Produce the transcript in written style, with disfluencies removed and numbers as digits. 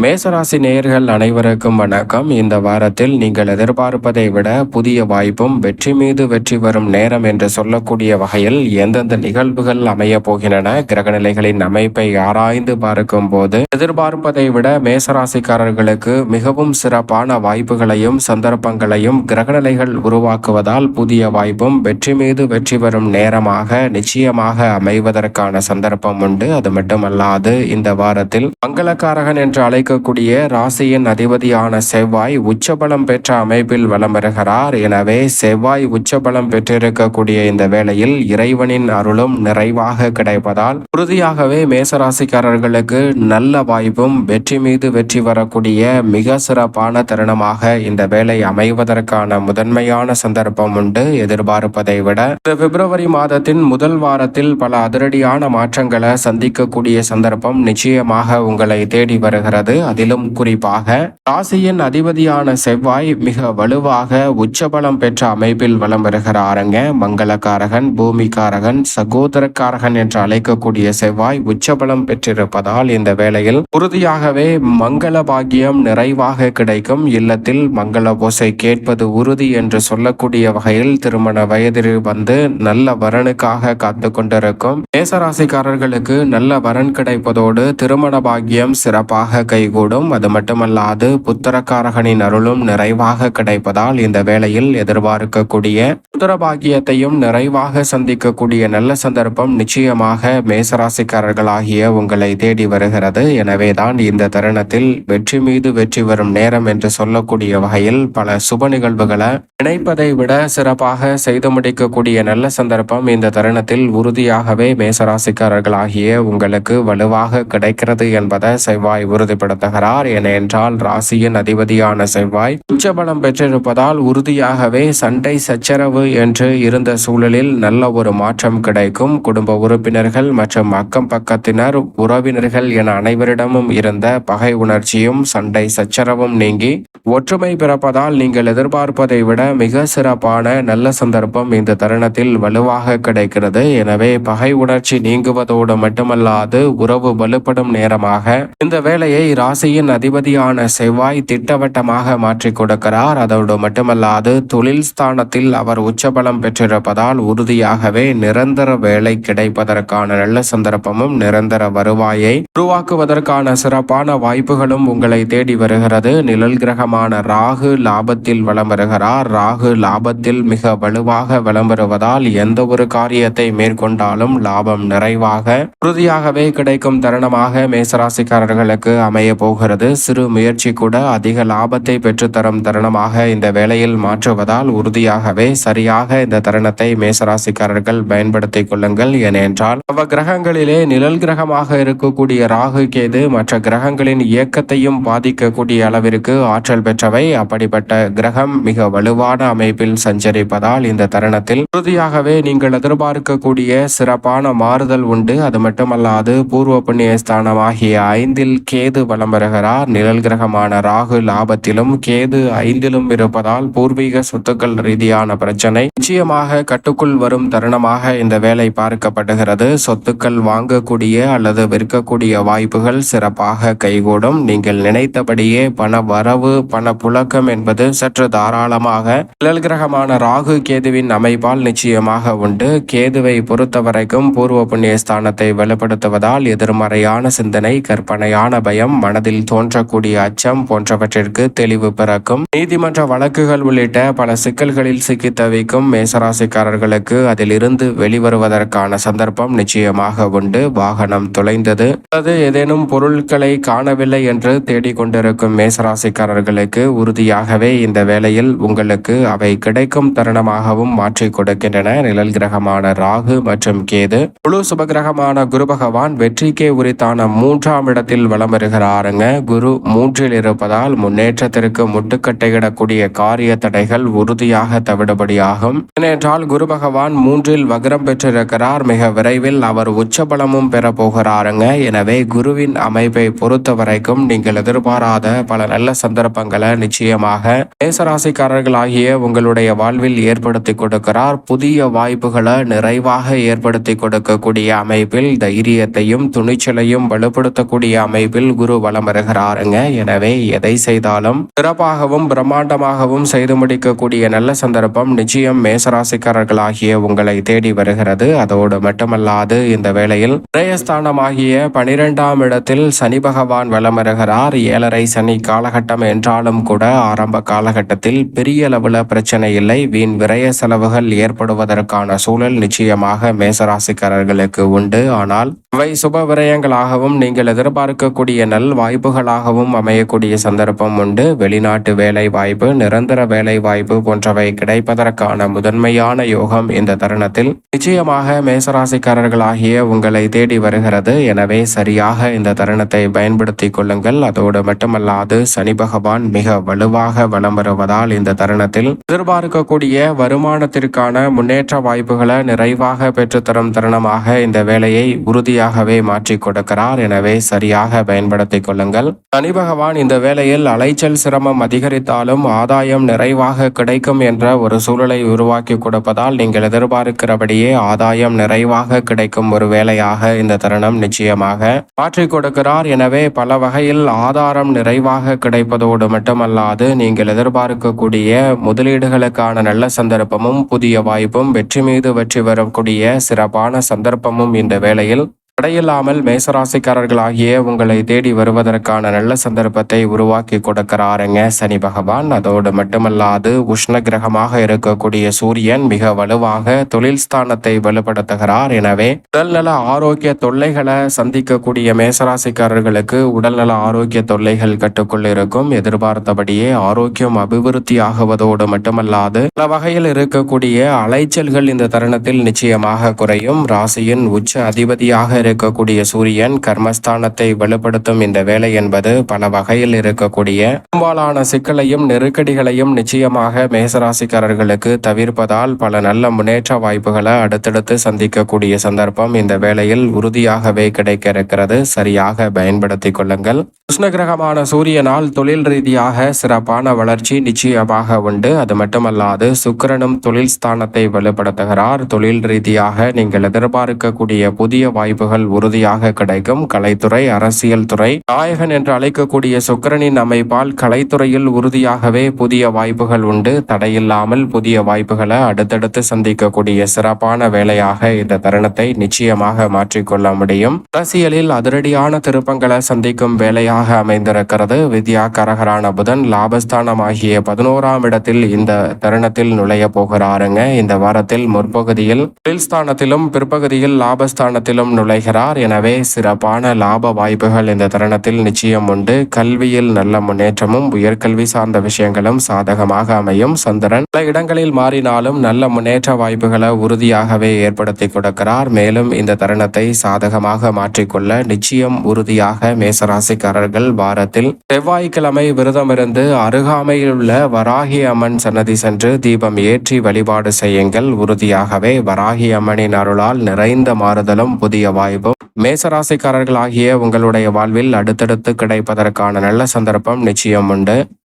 மேசராசி நேயர்கள் அனைவருக்கும் வணக்கம். இந்த வாரத்தில் நீங்கள் எதிர்பார்ப்பதை விட புதிய வாய்ப்பும் வெற்றி மீது வெற்றி வரும் நேரம் என்று சொல்லக்கூடிய வகையில் எந்தெந்த நிகழ்வுகள் அமைய போகின்றன, கிரகநிலைகளின் அமைப்பை ஆராய்ந்து பார்க்கும் போது எதிர்பார்ப்பதை விட மேசராசிக்காரர்களுக்கு மிகவும் சிறப்பான வாய்ப்புகளையும் சந்தர்ப்பங்களையும் கிரகநிலைகள் உருவாக்குவதால் புதிய வாய்ப்பும் வெற்றி மீது வெற்றி வரும் நேரமாக நிச்சயமாக அமைவதற்கான சந்தர்ப்பம் உண்டு. அது மட்டுமல்லாது இந்த வாரத்தில் மங்களக்காரகன் என்று அழைக்கக்கூடிய ராசியின் அதிபதியான செவ்வாய் உச்சபலம் பெற்ற அமைப்பில் வலம் வருகிறார். எனவே செவ்வாய் உச்சபலம் பெற்றிருக்கக்கூடிய இந்த வேளையில் இறைவனின் அருளும் நிறைவாக கிடைப்பதால் உறுதியாகவே மேசராசிக்காரர்களுக்கு நல்ல வாய்ப்பும் வெற்றி மீது வெற்றி வரக்கூடிய மிக சிறப்பான தருணமாக இந்த வேலை அமைவதற்கான முதன்மையான சந்தர்ப்பம் உண்டு. எதிர்பார்ப்பதை விட இந்த பிப்ரவரி மாதத்தின் முதல் வாரத்தில் பல அதிரடியான மாற்றங்களை சந்திக்கக்கூடிய சந்தர்ப்பம் நிச்சயமாக உங்களை தேடி வருகிறது. அதிலும் குறிப்பாக ராசியின் அதிபதியான செவ்வாய் மிக வலுவாக உச்சபலம் பெற்ற அமைப்பில் வலம் வருகிறாருங்க. மங்களக்காரகன், பூமிக்காரகன், சகோதரக்காரகன் என்று அழைக்கக்கூடிய செவ்வாய் உச்சபலம் பெற்றிருப்பதால் இந்த வேளையில் உறுதியாகவே மங்கள பாக்கியம் நிறைவாக கிடைக்கும். இல்லத்தில் மங்கள ஓசை கேட்பது உறுதி என்று சொல்லக்கூடிய வகையில் திருமண வயதில் வந்து நல்ல வரனுக்காக காத்து கொண்டிருக்கும் மேசராசிக்காரர்களுக்கு நல்ல வரன் கிடைப்பதோடு திருமண பாக்கியம் சிறப்பாக கைகூடும். அது மட்டுமல்லாது புத்திரக்காரகனின் அருளும் நிறைவாக கிடைப்பதால் இந்த வேளையில் எதிர்பார்க்கக்கூடிய புத்திர பாக்கியத்தையும் நிறைவாக சந்திக்கக்கூடிய நல்ல சந்தர்ப்பம் நிச்சயமாக மேசராசிக்காரர்களாகிய உங்களை தேடி வருகிறது. எனவேதான் இந்த தருணத்தில் வெற்றி மீது வெற்றி வரும் நேரம் என்று சொல்லக்கூடிய வகையில் பல சுப நிகழ்வுகளை நினைப்பதை விட சிறப்பாக செய்து முடிக்கக்கூடிய நல்ல சந்தர்ப்பம் இந்த தருணத்தில் உறுதியாகவே மேசராசிக்காரர்களாகிய உங்களுக்கு வலுவாக கிடைக்கிறது என்பதை செவ்வாய் உறுதிப்படுத்துகிறார். ஏனென்றால் ராசியின் அதிபதியான செவ்வாய் உச்சபலம் பெற்றிருப்பதால் உறுதியாகவே சண்டை சச்சரவு என்று இருந்த சூழலில் நல்ல ஒரு மாற்றம் கிடைக்கும். குடும்ப உறுப்பினர்கள் மற்றும் அக்கம் பக்கத்தினர், உறவினர்கள் என அனைவரிடமும் இருந்த பகை உணர்ச்சியும் சண்டை சச்சரவும் நீங்கி ஒற்றுமை பிறப்பதால் நீங்கள் எதிர்பார்ப்பதை விட மிக சிறப்பான நல்ல சந்தர்ப்பம் இந்த தருணத்தில் வலுவாக கிடைக்கிறது. எனவே பகை உணர்ச்சி நீங்குவதோடு மட்டுமல்லாது உறவு வலுப்படும் நேரமாக இந்த வேளையை ராசியின் அதிபதியான செவ்வாய் திட்டவட்டமாக மாற்றி கொடுக்கிறார். அதோடு மட்டுமல்லாது தொழில் ஸ்தானத்தில் அவர் உச்சபலம் பெற்றிருப்பதால் உறுதியாகவே நிரந்தர வேலை கிடைப்பதற்கான நல்ல சந்தர்ப்பமும் நிரந்தர வருவாயை உருவாக்குவதற்கான சிறப்பான வாய்ப்புகளும் உங்களை தேடி வருகிறது. நிழல் கிரகமான ராகு லாபத்தில் வலம் வருகிறார். ராகு லாபத்தில் மிக வலுவாக வலம் வருவதால் எந்த ஒரு காரியத்தை மேற்கொண்டாலும் லாபம் நிறைவாக உறுதியாகவே கிடைக்கும் தருணமாக மேசராசிக்காரர்களுக்கு அமைய போகிறது. சிறு முயற்சி கூட அதிக லாபத்தை பெற்றுத்தரும் தருணமாக இந்த வேளையில் மாற்றுவதால் உறுதியாகவே சரியாக இந்த தருணத்தை மேசராசிக்காரர்கள் பயன்படுத்திக் கொள்ளுங்கள். ஏனென்றால் நவ கிரகங்களிலே நிழல் கிரகமாக இருக்கக்கூடிய ராகு கேது மற்ற கிரகங்களின் இயக்கத்தையும் பாதிக்கக்கூடிய அளவிற்கு ஆற்றல் பெற்றவை. அப்படிப்பட்ட கிரகம் மிக வலுவான அமைப்பில் சஞ்சரிப்பதால் இந்த தருணத்தில் உறுதியாகவே நீங்கள் எதிர்பார்க்கக்கூடிய சிறப்பான மாறுதல் உண்டு. அது மட்டுமல்லாது பூர்வ புண்ணிய ஸ்தானமாகிய 5இல் கேது வலம் வருகிறார். நிழல் கிரகமான ராகு லாபத்திலும் கேது 5இலும் இருப்பதால் பூர்வீக சொத்துக்கள் ரீதியான பிரச்சனை நிச்சயமாக கட்டுக்குள் வரும் தருணமாக இந்த வேலை பார்க்கப்படுகிறது. சொத்துக்கள் வாங்கக்கூடிய அல்லது விற்கக்கூடிய வாய்ப்புகள் சிறப்பாக கைகூடும். நீங்கள் நினைத்தபடியே பண வரவு பண புழக்கம் என்பது சற்று தாராளமாக நிழல் கிரகமான ராகு கேதுவின் அமைப்பால் நிச்சயமாக உண்டு. கேதுவை பொறுத்தவரைக்கும் பூர்வ புண்ணிய ஸ்தானத்தை வெளிப்படுத்துவதால் எதிர்மறையான சிந்தனை, கற்பனையான பயம், மனதில் தோன்றக்கூடிய அச்சம் போன்றவற்றிற்கு தெளிவு பிறக்கும். நீதிமன்ற வழக்குகள் உள்ளிட்ட பல சிக்கல்களில் சிக்கி தவிக்கும் மேசராசிக்காரர்களுக்கு அதிலிருந்து வெளிவருவதற்கான சந்தர்ப்பம் நிச்சயமாக உண்டு. வாகனம் தொலைந்தது அல்லது ஏதேனும் பொருட்களை காணவில்லை என்று தேடிக்கொண்டிருக்கும் மேசராசிக்காரர்களுக்கு உறுதியாகவே இந்த வேளையில் உங்களுக்கு அவை கிடைக்கும் தருணமாகவும் மாற்றி கொடுக்கின்றன. நிழல் கிரகமான ராகு மற்றும் கேது முழு சுபகிரகமான குரு பகவான் வெற்றிக்கே உரித்தான 3ஆம் இடத்தில் வலம் வருகிறாருங்க. குரு 3இல் இருப்பதால் முன்னேற்றத்திற்கு முட்டுக்கட்டையிடக்கூடிய காரிய தடைகள் உறுதியாக தவிடுபடியாகும். ஏனென்றால் குரு பகவான் 3இல் வக்ரம் பெற்றிருக்கிறார். மிக விரைவில் அவர் உச்சபலமும் பெற போகிறாருங்க. எனவே குருவின் அமைப்பை பொறுத்த வரைக்கும் நீங்கள் எதிர்பாராத பல நல்ல சந்தர்ப்பங்களை நிச்சயமாக மேசராசிக்காரர்களாகிய உங்களுடைய வாழ்வில் ஏற்படுத்தி கொடுக்கிறார். புதிய வாய்ப்புகளை நிறைவாக ஏற்படுத்தி கொடுக்கக்கூடிய அமைப்பில் தைரியத்தையும் துணிச்சலையும் வலுப்படுத்தக்கூடிய அமைப்பில் குரு வலம் வருகிறாருங்க. எனவே எதை செய்தாலும் சிறப்பாகவும் பிரம்மாண்டமாகவும் செய்து முடிக்கக்கூடிய நல்ல சந்தர்ப்பம் நிச்சயம் மேசராசிக்காரர்களாகிய உங்களை தேடி வருகிறது. அதோடு மட்டுமல்லாது இந்த வேளையில் விரயஸ்தானமாகிய 12ஆம் இடத்தில் சனி பகவான் வலம் வருகிறார். 7.5 சனி காலகட்டம் என்றாலும் கூட ஆரம்ப காலகட்டத்தில் பெரிய அளவுல பிரச்சனை இல்லை. வீண் விரய செலவுகள் ஏற்படுவதற்கான சூழல் நிச்சயமாக மேசராசிக்காரர்களுக்கு உண்டு. ஆனால் இவை சுப விரயங்களாகவும் நீங்கள் எதிர்பார்க்கக்கூடிய நல் வாய்ப்புகளாகவும் அமையக்கூடிய சந்தர்ப்பம் உண்டு. வெளிநாட்டு வேலை வாய்ப்பு, நிரந்தர வேலை வாய்ப்பு போன்றவை கிடைப்பதற்கான முதன்மையான யோகம் இந்த தருணத்தில் நிச்சயமாக மேசராசிக்காரர்களாகிய உங்களை தேடி வருகிறது. எனவே சரியாக இந்த தருணத்தை பயன்படுத்திக் கொள்ளுங்கள். அதோடு மட்டுமல்லாது சனி பகவான் மிக வலுவாக வலம் வருவதால் இந்த தருணத்தில் எதிர்பார்க்கக்கூடிய வருமானத்திற்கான முன்னேற்ற வாய்ப்புகளை நிறைவாக பெற்றுத்தரும் தருணமாக இந்த வேலையை உறுதியாகவே மாற்றிக் கொடுக்கிறார். எனவே சரியாக பயன்படுத்திக் கொள்ளுங்கள். சனி பகவான் இந்த வேளையில் அலைச்சல் சிரமம் அதிகரித்தாலும் ஆதாயம் நிறைவாக கிடைக்கும் என்ற ஒரு சூழலை உருவாக்கி கொடுப்பதால் நீங்கள் எதிர்பார்க்கிறபடியே ஆதாயம் நிறைவாக கிடைக்கும் ஒரு வேலையாக இந்த தருணம் நிச்சயமாக மாற்றிக் கொடுக்கிறார். எனவே பல வகையில் ஆதாரம் நிறைவாக கிடைப்பதோடு மட்டுமல்லாது நீங்கள் எதிர்பார்க்கக்கூடிய முதலீடுகளுக்கான நல்ல சந்தர்ப்பமும் புதிய வாய்ப்பும் வெற்றி மீது வெற்றி வரக்கூடிய சிறப்பான சந்தர்ப்பமும் இந்த வேளையில் தடையில்லாமல் மேசராசிக்காரர்களாகிய உங்களை தேடி வருவதற்கான நல்ல சந்தர்ப்பத்தை உருவாக்கி கொடுக்கிறாருங்க சனி பகவான். அதோடு மட்டுமல்லாது உஷ்ண கிரகமாக இருக்கக்கூடிய சூரியன் மிக வலுவாக தொழில் ஸ்தானத்தை வலுப்படுத்துகிறார். எனவே உடல்நல ஆரோக்கிய தொல்லைகளை சந்திக்கக்கூடிய மேசராசிக்காரர்களுக்கு உடல்நல ஆரோக்கிய தொல்லைகள் கட்டுக்குள் இருக்கும். எதிர்பார்த்தபடியே ஆரோக்கியம் அபிவிருத்தி ஆகுவதோடு மட்டுமல்லாது பல வகையில் இருக்கக்கூடிய அலைச்சல்கள் இந்த தருணத்தில் நிச்சயமாக குறையும். ராசியின் உச்ச அதிபதியாக இருக்கக்கூடிய சூரியன் கர்மஸ்தானத்தை வலுப்படுத்தும் இந்த வேலை என்பது பல வகையில் இருக்கக்கூடிய பெரும்பாலான சிக்கலையும் நெருக்கடிகளையும் நிச்சயமாக மேசராசிக்காரர்களுக்கு தவிர்ப்பதால் பல நல்ல முன்னேற்ற வாய்ப்புகளை அடுத்தடுத்து சந்திக்கக்கூடிய சந்தர்ப்பம் இந்த வேளையில் உறுதியாகவே கிடைக்க இருக்கிறது. சரியாக பயன்படுத்திக் கொள்ளுங்கள். உஷ்ணகிரகமான சூரியனால் தொழில் ரீதியாக சிறப்பான வளர்ச்சி நிச்சயமாக உண்டு. அது மட்டுமல்லாது சுக்கிரனும் தொழில் ஸ்தானத்தை வலுப்படுத்துகிறார். தொழில் ரீதியாக நீங்கள் எதிர்பார்க்கக்கூடிய புதிய வாய்ப்புகள் உறுதியாக கிடைக்கும். கலைத்துறை, அரசியல் துறை நாயகன் என்று அழைக்கக்கூடிய சுக்கிரனின் அமைப்பால் கலைத்துறையில் உறுதியாகவே புதிய வாய்ப்புகள் உண்டு. தடையில்லாமல் புதிய வாய்ப்புகளை அடுத்தடுத்து சந்திக்கக்கூடிய சிறப்பான வேலையாக இந்த தருணத்தை நிச்சயமாக மாற்றிக்கொள்ள முடியும். அரசியலில் அதிரடியான திருப்பங்களை சந்திக்கும் வேலையாக அமைந்திருக்கிறது. வித்யாகாரகரான புதன் லாபஸ்தானம் ஆகிய 11ஆம் இடத்தில் இந்த தருணத்தில் நுழைய போகிறாருங்க. இந்த வாரத்தில் முற்பகுதியில் தொழில் ஸ்தானத்திலும் பிற்பகுதியில் லாபஸ்தானத்திலும் நுழைகிறார். எனவே சிறப்பான லாப வாய்ப்புகள் இந்த தருணத்தில் நிச்சயம் உண்டு. கல்வியில் நல்ல முன்னேற்றமும் உயர்கல்வி சார்ந்த விஷயங்களும் சாதகமாக அமையும். சந்திரன் பல இடங்களில் மாறினாலும் நல்ல முன்னேற்ற வாய்ப்புகளை உறுதியாகவே ஏற்படுத்தி கொடுக்கிறார். மேலும் இந்த தருணத்தை சாதகமாக மாற்றிக்கொள்ள நிச்சயம் உறுதியாக மேசராசிக்காரர்கள் வாரத்தில் செவ்வாய்க்கிழமை விரதமிருந்து அருகாமையில் உள்ள வராகி அம்மன் சன்னதி சென்று தீபம் ஏற்றி வழிபாடு செய்யுங்கள். உறுதியாகவே வராகி அம்மனின் அருளால் நிறைந்த மாறுதலும் புதிய வாய்ப்பும் மேசராசிக்காரர்களாகிய உங்களுடைய வாழ்வில் அடுத்தடுத்து கிடைப்பதற்கான நல்ல சந்தர்ப்பம் நிச்சயம் உண்டு.